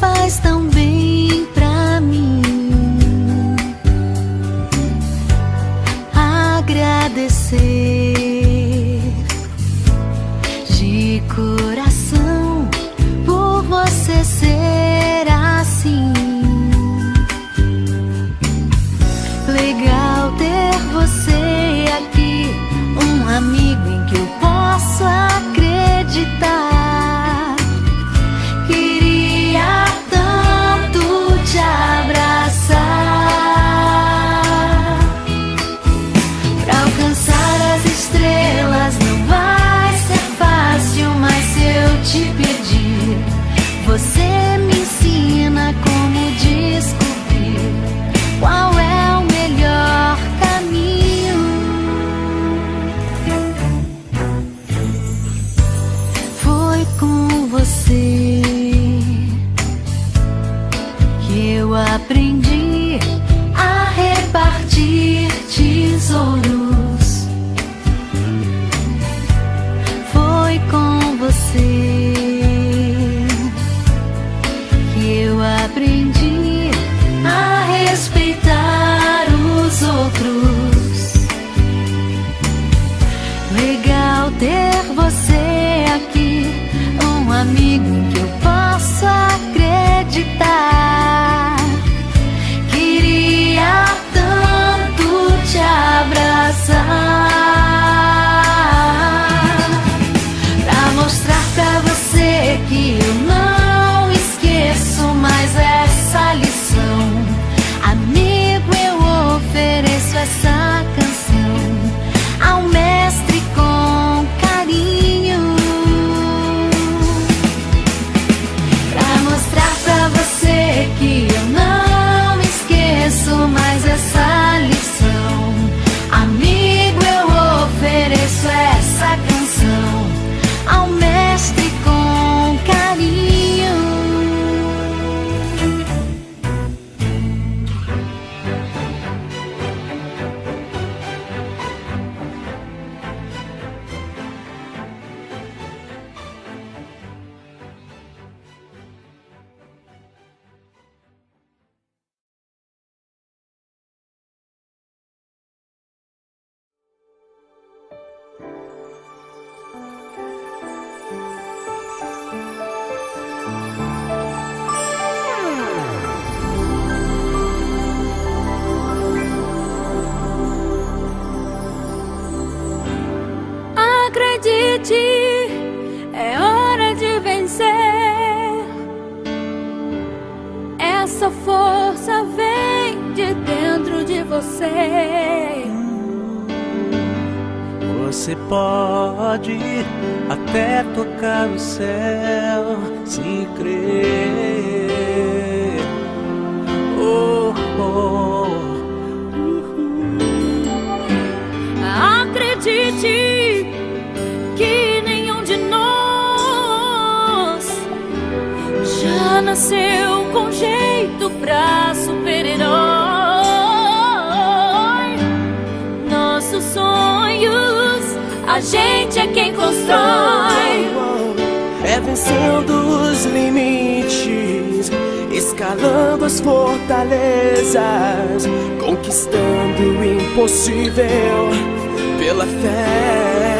faz tão bem pra mim. Agradecer de coração por você ser assim. Legal ter você aqui, um amigo em que eu posso acreditar. Queria tanto te abraçar. Pra alcançar as estrelas não vai ser fácil, mas se eu te pedir, você me ensina como descobrir qual é o melhor caminho. Foi com você que eu aprendi a repartir tesouros. Foi com você que eu aprendi a respeitar os outros. Legal ter você aqui, um amigo em que eu posso acreditar. Queria tanto te abraçar, pra mostrar pra você que eu não esqueço mais essa lição. Amigo, eu ofereço essa canção ao mestre com carinho, pra mostrar pra você que eu não esqueço mais essa lição. Amigo, eu ofereço essa canção ao mestre com carinho. Acredite, é hora de vencer. Essa força vem de dentro de você. Você pode até tocar o céu se crer. Oh, oh. Acredite que nenhum de nós já nasceu com jeito pra super-herói. Nossos sonhos, a gente é quem constrói. É vencendo os limites, escalando as fortalezas, conquistando o impossível pela fé.